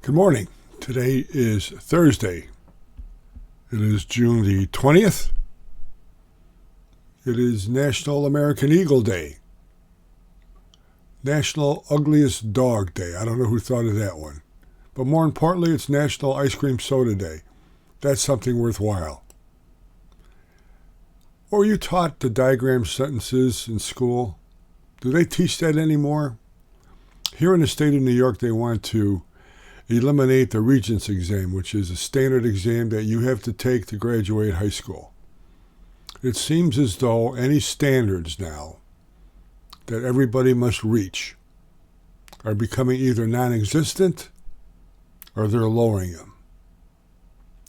Good morning. Today is Thursday. It is June the 20th. It is National American Eagle Day. National Ugliest Dog Day. I don't know who thought of that one. But more importantly, it's National Ice Cream Soda Day. That's something worthwhile. Or were you taught to diagram sentences in school? Do they teach that anymore? Here in the state of New York, they want to eliminate the Regents exam, which is a standard exam that you have to take to graduate high school. It seems as though any standards now that everybody must reach are becoming either non-existent or they're lowering them.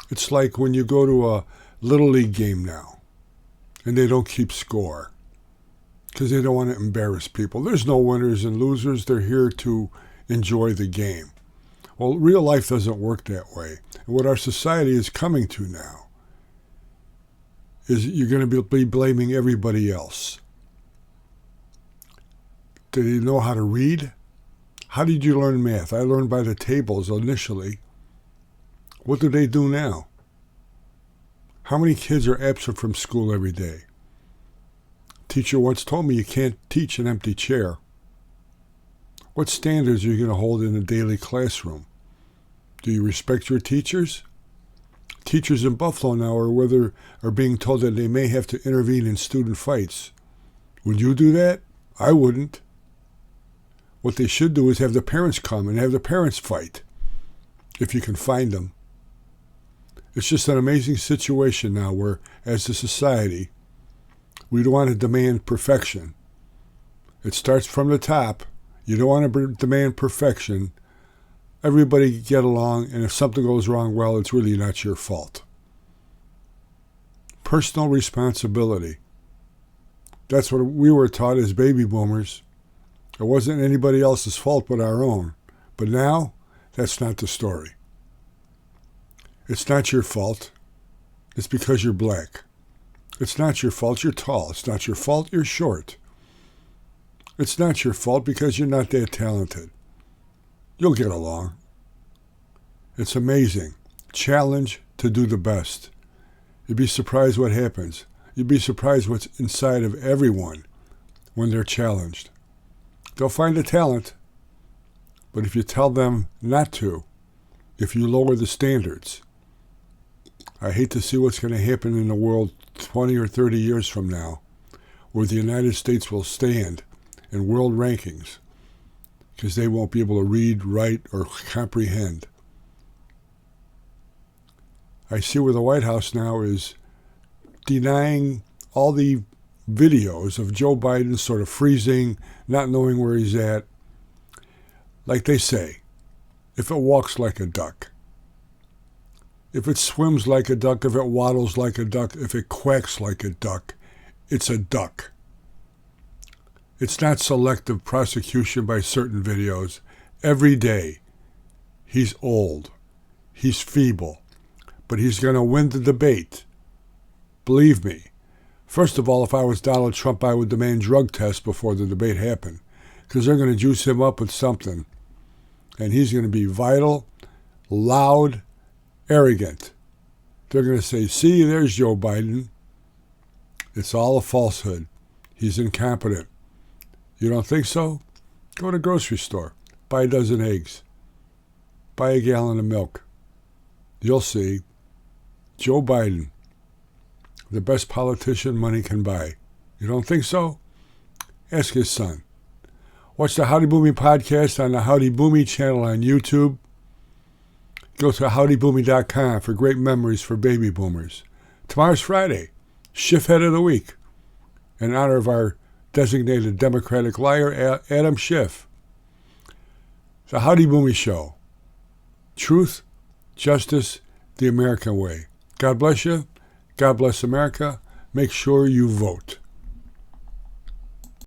It's like when you go to a Little League game now and they don't keep score because they don't want to embarrass people. There's no winners and losers. They're here to enjoy the game. Well, real life doesn't work that way. And what our society is coming to now is you're going to be blaming everybody else. Did you know how to read? How did you learn math? I learned by the tables initially. What do they do now? How many kids are absent from school every day? Teacher once told me you can't teach an empty chair. What standards are you going to hold in a daily classroom? Do you respect your teachers? Teachers in Buffalo now are being told that they may have to intervene in student fights. Would you do that? I wouldn't. What they should do is have the parents come and have the parents fight, if you can find them. It's just an amazing situation now where, as a society, we don't want to demand perfection. It starts from the top. You don't want to demand perfection. Everybody get along, and if something goes wrong, well, it's really not your fault. Personal responsibility. That's what we were taught as baby boomers. It wasn't anybody else's fault but our own. But now, that's not the story. It's not your fault. It's because you're black. It's not your fault you're tall. It's not your fault you're short. It's not your fault because you're not that talented. You'll get along. It's amazing. Challenge to do the best. You'd be surprised what happens. You'd be surprised what's inside of everyone when they're challenged. They'll find a talent, but if you tell them not to, if you lower the standards, I hate to see what's going to happen in the world 20 or 30 years from now, where the United States will stand in world rankings because they won't be able to read, write, or comprehend. I see where the White House now is denying all the videos of Joe Biden sort of freezing, not knowing where he's at. Like they say, if it walks like a duck, if it swims like a duck, if it waddles like a duck, if it quacks like a duck, it's a duck. It's not selective prosecution by certain videos. Every day, he's old, he's feeble, but he's going to win the debate. Believe me. First of all, if I was Donald Trump, I would demand drug tests before the debate happened, because they're going to juice him up with something. And he's going to be vital, loud, arrogant. They're going to say, see, there's Joe Biden. It's all a falsehood. He's incompetent. You don't think so? Go to the grocery store. Buy a dozen eggs. Buy a gallon of milk. You'll see. Joe Biden, the best politician money can buy. You don't think so? Ask his son. Watch the Howdy Boomy podcast on the Howdy Boomy channel on YouTube. Go to howdyboomy.com for great memories for baby boomers. Tomorrow's Friday, Shift Head of the Week, in honor of our designated Democratic liar, Adam Schiff. The Howdy Boomy Show. Truth, justice, the American way. God bless you. God bless America. Make sure you vote.